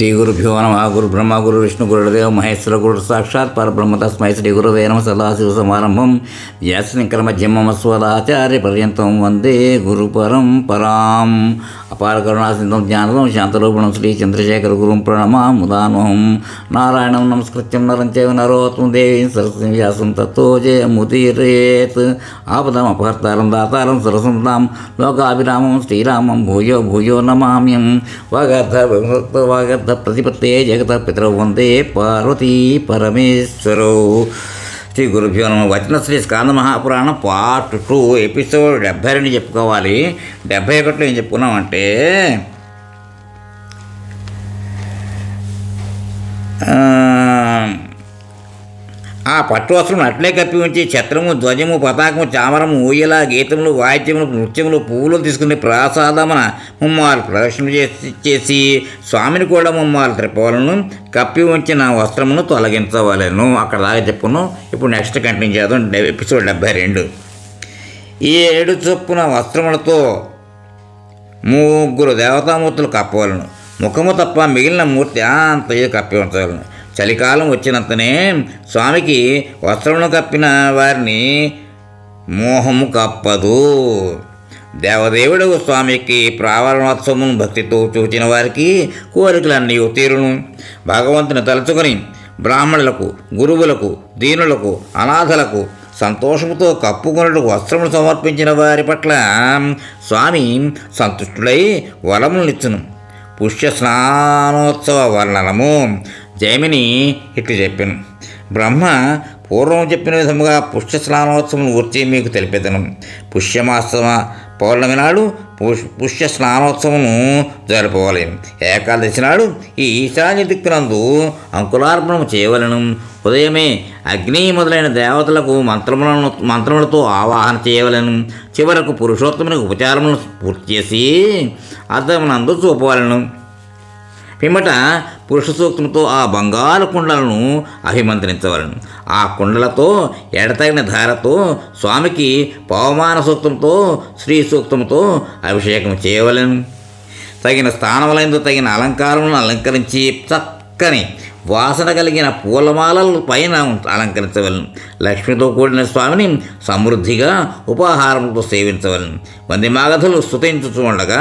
శ్రీ గురుభ్యో నమః. గురు బ్రహ్మ గురు విష్ణు గురుదేవ మహేశ్వర గురు సాక్షాత్ పరబ్రహ్మ తస్మై శ్రీ గురవే నమః. సదాశివ సమారంభం వ్యాసశంకర మధ్యమమస్వదాచార్య పర్యంతం వందే గురు పరంపరాం. అపార కరుణా సింధం జ్ఞానం శాంతరూపణం శ్రీ చంద్రశేఖర గురుం ప్రణమాముదాన్వహం. నారాయణం నమస్కృత్యం నరం చైవ నరోత్తమం దేవీం సరస్వతీం వ్యాసం తతో జయముదీరయేత్. ఆపదం అపహర్తారం దాతారం సరసంతాం లోకాభిరామం శ్రీరామం భూయో భూయో నమామ్యం. వాగర్ధ ప్రతిపత్తే జగత పితరౌ వందే పార్వతీ పరమేశ్వరౌ. శ్రీ గురుభ్యో నమః. వచనశ్రీ స్కాంద మహాపురాణం పార్ట్ 2 ఎపిసోడ్ 72 చెప్పుకోవాలి. 71లో ఏం చెప్పుకున్నామంటే ఆ పట్టు వస్త్రం అట్లే కప్పి ఉంచి ఛత్రము, ధ్వజము, పతాకము, చామరము, ఊయల, గీతములు, వాయిద్యములు, నృత్యములు, పువ్వులు తీసుకుని ప్రసాదమున ముమ్మాలు ప్రదక్షిణ చేసి స్వామిని కూడా ముమ్మాలు త్రిపవలను కప్పి ఉంచిన వస్త్రమును తొలగించవలెను. అక్కడ దాకా చెప్పును. ఇప్పుడు నెక్స్ట్ కంటిన్యూ చేద్దాం. ఎపిసోడ్ 72. ఈ 7 చొప్పున వస్త్రములతో 3 దేవతామూర్తులు కప్పవలను. ముఖము తప్ప మిగిలిన మూర్తి అంతయు కప్పి ఉంచవలను. చలికాలం వచ్చినంతనే స్వామికి వస్త్రమును కప్పిన వారిని మోహము కప్పదు. దేవదేవుడు స్వామికి ప్రావరణోత్సవమును భక్తితో చూచిన వారికి కోరికలన్నీ తీరును. భగవంతుని తలుచుకొని బ్రాహ్మణులకు, గురువులకు, దీనులకు, అనాథలకు సంతోషముతో కప్పుకొనుటకు వస్త్రములు సమర్పించిన వారి పట్ల స్వామి సంతుష్టుడై వరములనిచ్చును. పుష్య స్నానోత్సవ వర్ణనము. జైమిని ఇట్లు చెప్పాను. బ్రహ్మ పూర్వం చెప్పిన విధముగా పుష్య స్నానోత్సవం గురించి మీకు తెలిపేదను. పుష్యమాస పౌర్ణమి నాడు పుష్య స్నానోత్సవము జరుపుకోవాలి. ఏకాదశి నాడు ఈ ఈశాన్య దిక్కునందు అంకురార్పణము చేయవలను. ఉదయమే అగ్ని మొదలైన దేవతలకు మంత్రములతో ఆవాహన చేయవలను. చివరకు పురుషోత్తమునికి ఉపచారములను పూర్తి చేసి అద్దమునందు చూపవలను. పిమ్మట పురుష సూక్తంతో ఆ బంగారు కుండలను అభిమంత్రించవలను. ఆ కుండలతో ఎడతగిన ధారతో స్వామికి పవమాన సూక్తంతో, శ్రీ సూక్తంతో అభిషేకం చేయవలను. తగిన స్థానములందు తగిన అలంకారములను అలంకరించి చక్కని వాసన కలిగిన పూలమాలల పైన అలంకరించవలను. లక్ష్మితో కూడిన స్వామిని సమృద్ధిగా ఉపాహారములతో సేవించవలను. వందిమాగధులు స్తుతించుచుండగా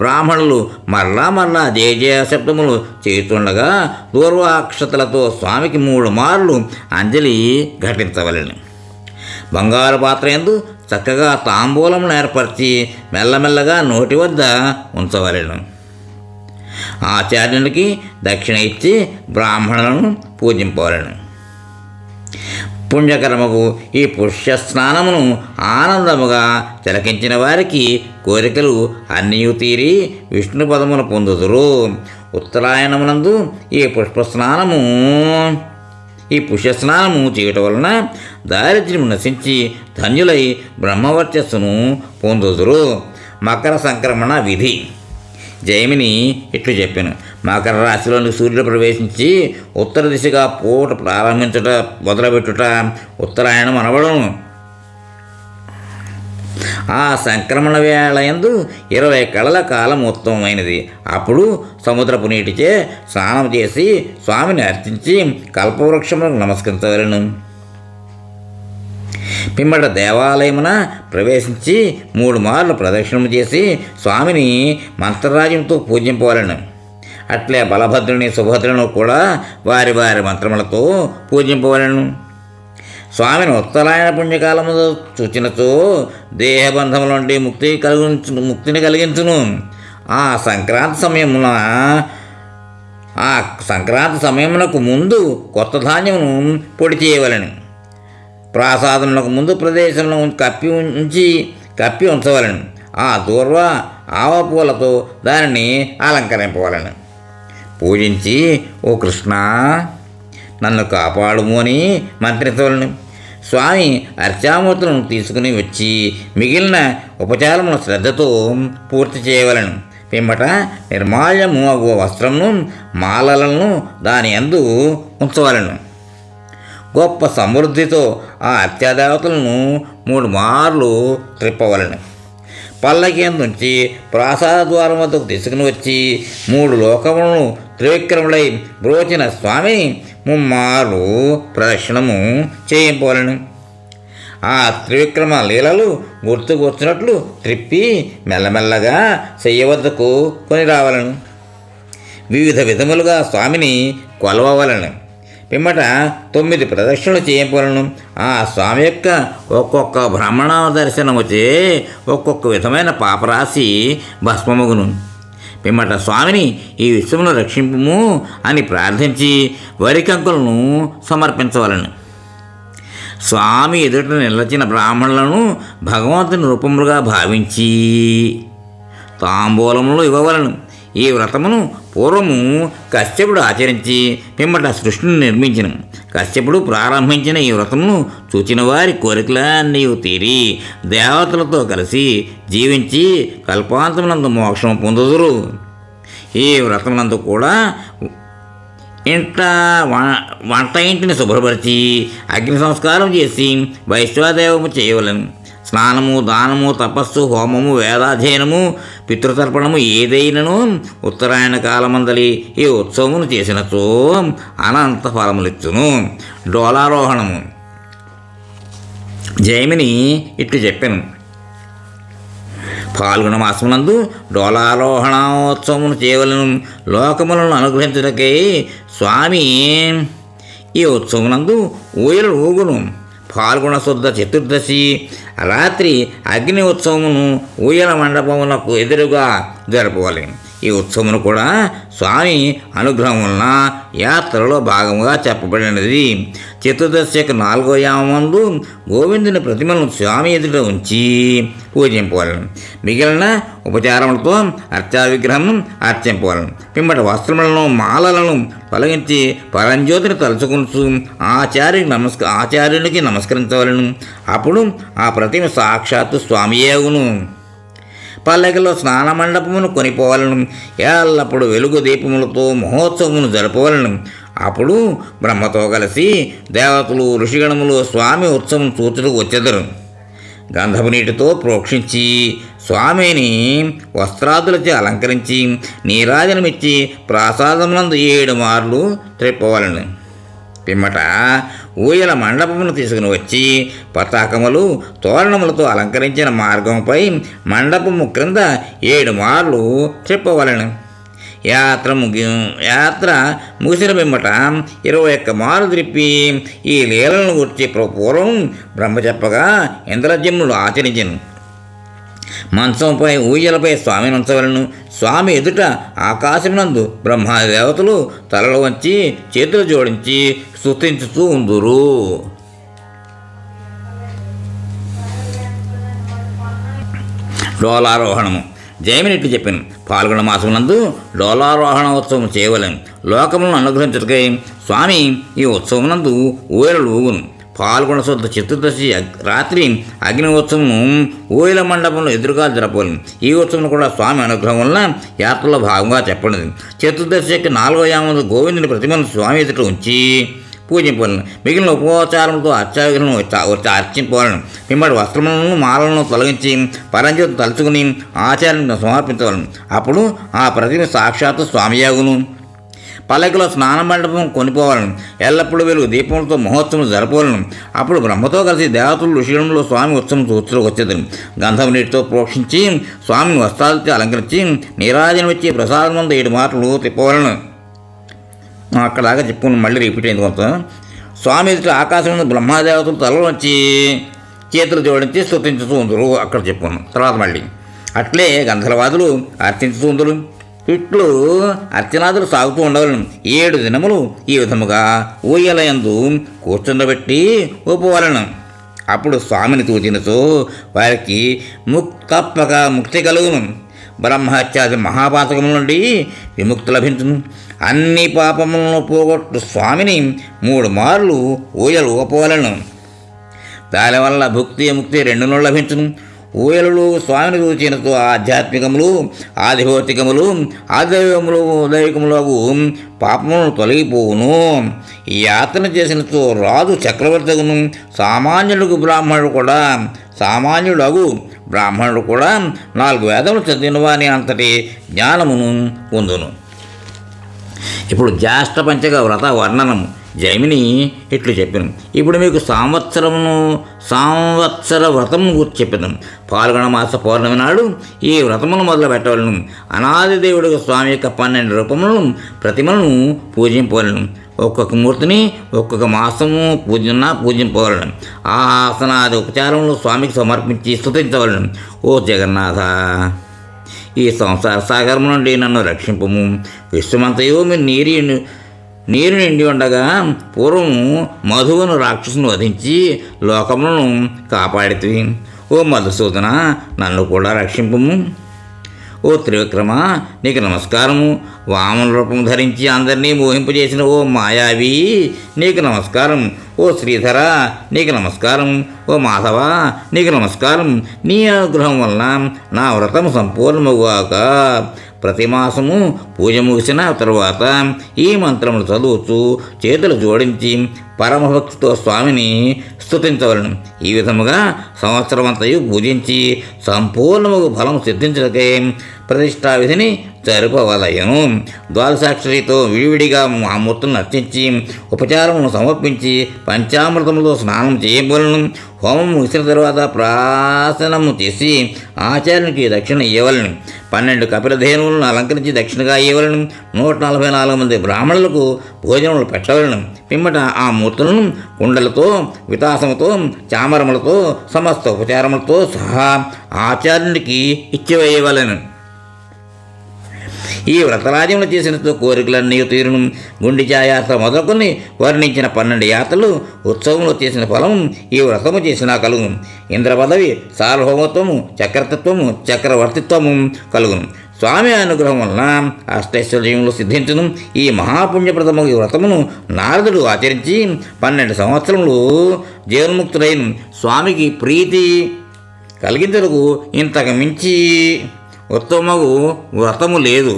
బ్రాహ్మణులు మరలా జయ జయ శబ్దములు చేయుచుండగా దూర్వాక్షతలతో స్వామికి 3 మార్లు అంజలి ఘటించవలను. బంగారు పాత్ర యందు చక్కగా తాంబూలమును ఏర్పరిచి మెల్లమెల్లగా నోటి వద్ద ఉంచవలను. ఆచార్యునికి దక్షిణ ఇచ్చి బ్రాహ్మణులను పూజింపవలను. పుణ్యకర్మకు ఈ పుష్య స్నానమును ఆనందముగా తిలకించిన వారికి కోరికలు అన్నీ తీరి విష్ణు పదమును పొందుదురు. ఉత్తరాయణమునందు ఈ పుష్యస్నానము చేయటం వలన దారిద్ర్యము నశించి ధన్యులై బ్రహ్మవర్చస్సును పొందుదురు. మకర సంక్రమణ విధి. జైమిని ఇట్లు చెప్పాను. మకర రాశిలోని సూర్యుడు ప్రవేశించి ఉత్తర దిశగా పూట ప్రారంభించుట మొదలుపెట్టుట ఉత్తరాయణం అనబడును. ఆ సంక్రమణ వేళయందు 20 కళల కాలం ఉత్తమమైనది. అప్పుడు సముద్రపు నీటిచే స్నానం చేసి స్వామిని అర్చించి కల్పవృక్షములకు నమస్కరించవలను. పిమ్మట దేవాలయమున ప్రవేశించి 3 మార్లు ప్రదక్షిణము చేసి స్వామిని మంత్రరాజ్యంతో పూజింపవలను. అట్లే బలభద్రుని, సుభద్రను కూడా వారి వారి మంత్రములతో పూజింపవలను. స్వామిని ఉత్తరాయణ పుణ్యకాలము సూచినచో దేహబంధముల నుండి ముక్తిని కలిగించును. ఆ సంక్రాంతి సమయమునకు ముందు కొత్త ధాన్యమును పొడి చేయవలను. ప్రాసాదములకు ముందు ప్రదేశంలో కప్పి ఉంచవలను. ఆ దూర్వ ఆవ పూలతో దానిని అలంకరింపవలను. పూజించి ఓ కృష్ణ నన్ను కాపాడుము అని మంత్రించవలను. స్వామి అర్చామూర్తులను తీసుకుని వచ్చి మిగిలిన ఉపచారమును శ్రద్ధతో పూర్తి చేయవలను. పిమ్మట నిర్మాల్యము అగు వస్త్రమును, మాలలను దాని యందు ఉంచవలను. గొప్ప సమృద్ధితో ఆ అత్యాదేవతలను 3 మార్లు త్రిప్పవలను. పల్లకి నుంచి ప్రాసాద ద్వారం వద్దకు తీసుకుని వచ్చి 3 లోకములను త్రివిక్రములై బ్రోచిన స్వామిని ముమ్మారు ప్రదక్షిణము చేయింపవలను. ఆ త్రివిక్రమ లీలలు గుర్తుకు వచ్చినట్లు త్రిప్పి మెల్లమెల్లగా శయ్య వద్దకు కొని రావాలను. వివిధ విధములుగా స్వామిని కొలవవలను. పిమ్మట 9 ప్రదక్షిణలు చేయింపవలను. ఆ స్వామి యొక్క ఒక్కొక్క బ్రాహ్మణ దర్శనముచే ఒక్కొక్క విధమైన పాపరాశి భస్మముగును. పిమ్మట స్వామిని ఈ విశ్వమును రక్షింపుము అని ప్రార్థించి వరికంకులను సమర్పించవలను. స్వామి ఎదుట నిలచిన బ్రాహ్మణులను భగవంతుని రూపములుగా భావించి తాంబూలములు ఇవ్వవలను. ఈ వ్రతమును పూర్వము కశ్యపుడు ఆచరించి పిమ్మట సృష్టిని నిర్మించిన. కశ్యపుడు ప్రారంభించిన ఈ వ్రతమును చూచిన వారి కోరికలన్నీ తీరి దేవతలతో కలిసి జీవించి కల్పాంతమునందు మోక్షం పొందుదురు. ఈ వ్రతమునందు కూడా వంట ఇంటిని శుభ్రపరిచి అగ్ని సంస్కారం చేసి వైశ్వాదేవము చేయవలను. స్నానము, దానము, తపస్సు, హోమము, వేదాధ్యయనము, పితృతర్పణము ఏదైనను ఉత్తరాయణ కాలమందలి ఈ ఉత్సవమును చేసినచో అనంత ఫలములిచ్చును. డోలారోహణము. జైమిని ఇట్లు చెప్పాను. పాల్గొన మాసమునందు డోలారోహణోత్సవమును చేయవలను. లోకములను అనుగ్రహించుటకై స్వామి ఈ ఉత్సవమునందు ఊయలు ఊగును. పాల్గొన శుద్ధ చతుర్దశి రాత్రి అగ్ని ఉత్సవమును ఊయల మండపమునకు ఎదురుగా జరపవాలి. ఈ ఉత్సవమును కూడా స్వామి అనుగ్రహం వలన యాత్రలో భాగంగా చెప్పబడినది. చతుర్దశి యొక్క 4వ యామందు గోవిందుని ప్రతిమలను స్వామి ఎదుట ఉంచి పూజింపవాలను. మిగిలిన ఉపచారములతో అర్చా విగ్రహం అర్చింపవాలను. పిమ్మట వస్త్రములను, మాలలను తొలగించి పరంజ్యోతిని తలుచుకుంటూ ఆచార్యునికి నమస్కరించవలను. అప్పుడు ఆ ప్రతిమ సాక్షాత్తు స్వామియేగును. పల్లకిలో స్నాన మండపమును కొనిపోవాలను. ఎల్లప్పుడు వెలుగు దీపములతో మహోత్సవమును జరపవలను. అప్పుడు బ్రహ్మతో కలిసి దేవతలు, ఋషిగణములు స్వామి ఉత్సవం చూచుటకు వచ్చెదరు. గంధపు నీటితో ప్రోక్షించి స్వామిని వస్త్రాదులచే అలంకరించి నీరాజనమిచ్చి ప్రసాదమునందు 7 మార్లు త్రిప్పవలను. పిమ్మట ఊయల మండపమును తీసుకుని వచ్చి పతాకములు, తోరణములతో అలంకరించిన మార్గంపై మండపము క్రింద 7 మార్లు త్రిప్పవలను. యాత్ర ముగిసిన పిమ్మట 21 మార్లు త్రిప్పి ఈ లీలను గురించి పూర్వం బ్రహ్మ చెప్పగా ఇంద్రజములు ఆచరించను. మంచంపై ఊయలపై స్వామిని ఉంచవలను. స్వామి ఎదుట ఆకాశమునందు బ్రహ్మదేవతలు తలలు వంచి చేతులు జోడించి స్తుతించుతూ ఉందురు. డోలారోహణము. జైమినిట్లు చెప్పాను. పాల్గొన మాసమునందు డోలారోహణోత్సవం చేయవలను. లోకములను అనుగ్రహించుటకై స్వామి ఈ ఉత్సవమునందు ఊయలు ఊగును. పాల్గొన శుద్ధ చతుర్దశి రాత్రి అగ్ని ఉత్సవము ఊయల మండపంలో ఎదురుగా జరపవలను. ఈ ఉత్సవం కూడా స్వామి అనుగ్రహం వలన యాత్రలో భాగంగా చెప్పండి. చతుర్దశి యొక్క 4వ యామందు గోవిందుని ప్రతిమను స్వామి ఎదుట ఉంచి పూజింపవలను. మిగిలిన ఉపచారములతో అర్చావిగ్రహం వచ్చి అర్చింపవలను. పిమ్మటి వస్త్రములను, మాలను తొలగించి పరంజ్యోతి తలుచుకుని ఆచార్యునికి సమర్పించవలను. అప్పుడు ఆ ప్రతిమ సాక్షాత్తు స్వామియాగును. పల్లకిలో స్నాన మండపం కొనిపోవాలను. ఎల్లప్పుడూ వెలుగు దీపములతో మహోత్సవం జరపవలను. అప్పుడు బ్రహ్మతో కలిసి దేవతలు, ఋషులంలో స్వామి ఉత్సవం చూచుటకు వచ్చేది. గంధం నీటితో ప్రోక్షించి స్వామిని వస్త్రాలతో అలంకరించి నీరాజనం ఇచ్చి ప్రసాదమందు 7 మార్లు తిప్పవలను. అక్కడ దాకా చెప్పుకుని మళ్ళీ రిపీట్ అయింది కొంత. స్వామి ఎదుట ఆకాశం బ్రహ్మదేవతలు తలలు వచ్చి చేతులు జోడించి స్తుతించుతూ ఉందరు. అక్కడ చెప్పుకున్నాం. తర్వాత మళ్ళీ అట్లే గంధర్వాదులు అర్చించుతూ ఉందరు. ఇట్లు అర్చనాదులు సాగుతూ ఉండవలను. 7 దినములు ఈ విధముగా ఊయలయందు కూర్చుండబెట్టి ఊపవలను. అప్పుడు స్వామిని చూచినచో వారికి తప్పక ముక్తి కలుగును. బ్రహ్మహత్యాది మహాపాతకముల నుండి విముక్తి లభించును. అన్ని పాపములను పోగొట్టు స్వామిని 3 మార్లు ఊయలు ఊపవలను. దానివల్ల భుక్తి ముక్తి 2 లభించును. ఊయలు స్వామిని చూచినతో ఆధ్యాత్మికములు, ఆధిభౌతికములు, దైవికములకు పాపములను తొలగిపోవును. ఈ యాత్ర చేసినతో రాజు చక్రవర్తిగును. సామాన్యుడు బ్రాహ్మణుడు కూడా 4 వేదములు చదివిన వాని అంతటి జ్ఞానమును పొందును. ఇప్పుడు జ్యేష్ఠ పంచక వ్రత వర్ణనము జైమిని ఇట్లు చెప్పాను. ఇప్పుడు మీకు సంవత్సర వ్రతము గురించి చెప్పాను. పాల్గొన మాస పౌర్ణమి నాడు ఈ వ్రతమును మొదలు పెట్టవలను. అనాది దేవుడికి స్వామి యొక్క 12 రూపములను ప్రతిమలను పూజింపవలను. ఒక్కొక్క మూర్తిని ఒక్కొక్క మాసము పూజింపవలను. ఆ ఆసనాది ఉపచారములు స్వామికి సమర్పించి స్తుతించవలను. ఓ జగన్నాథ, ఈ సంసార సాగరం నుండి నన్ను రక్షింపము. విశ్వమంతయు నీరు నిండి ఉండగా పూర్వము మధువును రాక్షసును వధించి లోకములను కాపాడితివి. ఓ మధుసూదన, నన్ను కూడా రక్షింపము. ఓ త్రివిక్రమ, నీకు నమస్కారము. వామన రూపం ధరించి అందరినీ మోహింపజేసిన ఓ మాయావి, నీకు నమస్కారం. ఓ శ్రీధర, నీకు నమస్కారం. ఓ మాధవ, నీకు నమస్కారం. నీ అనుగ్రహం వలన నా వ్రతం సంపూర్ణమగుగాక. ప్రతి మాసము పూజ ముగిసిన తరువాత ఈ మంత్రములు చదువుతూ చేతులు జోడించి పరమభక్తితో స్వామిని స్తుతించవలను. ఈ విధముగా సంవత్సరమంతయు పూజించి సంపూర్ణముగు ఫలం సిద్ధించడకై ప్రతిష్టా విధిని జరుపవలయను. ద్వాదశాక్షరితో విడివిడిగా ఆ మూర్తులను అర్చించి ఉపచారమును సమర్పించి పంచామృతములతో స్నానం చేయవలను. హోమం ముగిసిన తరువాత ప్రాసనము చేసి ఆచార్యునికి దక్షిణ ఇవ్వవలను. 12 కపిలధేనువులను అలంకరించి దక్షిణగా ఇవ్వవలను. 144 మంది బ్రాహ్మణులకు భోజనములు పెట్టవలను. పిమ్మట ఆ మూర్తులను కుండలతో, వితాసముతో, చామరములతో, సమస్త ఉపచారములతో సహా ఆచార్యునికి ఇచ్చివేయవలను. ఈ వ్రతరాజ్యములు చేసినతో కోరికలన్నీ తీరును. గుండిచా యాత్ర మొదలుకొని వర్ణించిన 12 యాత్రలు ఉత్సవంలో చేసిన ఫలము ఈ వ్రతము చేసినా కలుగును. ఇంద్ర పదవి, సార్వభౌమత్వము, చక్రతత్వము, చక్రవర్తిత్వము కలుగును. స్వామి అనుగ్రహం వలన అష్టైశ్వర్యములు సిద్ధించును. ఈ మహాపుణ్యప్రదము ఈ వ్రతమును నారదుడు ఆచరించి 12 సంవత్సరములు జీవన్ముక్తుడైన స్వామికి ప్రీతి కలిగించలకు ఇంతకు మించి ఉత్తమగు వ్రతము లేదు.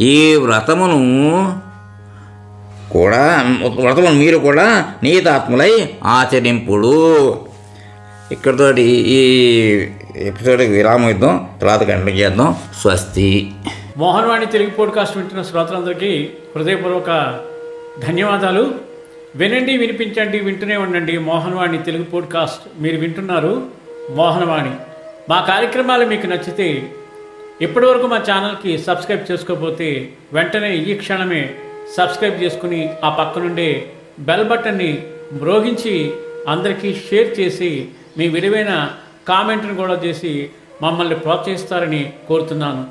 ఈ వ్రతమును మీరు కూడా నీతాత్ములై ఆచరింపుడు. ఇక్కడితోటి ఈ ఎపిసోడ్కి విరామం ఇద్దాం, తర్వాత కంటిన్యూ చేద్దాం. స్వస్తి. మోహన్వాణి తెలుగు పోడ్కాస్ట్ వింటున్న శ్రోతలందరికీ హృదయపూర్వక ధన్యవాదాలు. వినండి, వినిపించండి, వింటూనే ఉండండి. మోహన్వాణి తెలుగు పోడ్కాస్ట్ మీరు వింటున్నారు. మోహన్వాణి. మా కార్యక్రమాలు మీకు నచ్చితే ఇప్పటివరకు మా ఛానల్కి సబ్స్క్రైబ్ చేసుకోకపోతే వెంటనే ఈ క్షణమే సబ్స్క్రైబ్ చేసుకుని ఆ పక్కనుండే బెల్ బటన్ని మ్రోగించి అందరికీ షేర్ చేసి మీ విలువైన కామెంట్ను కూడా చేసి మమ్మల్ని ప్రోత్సహిస్తారని కోరుతున్నాను.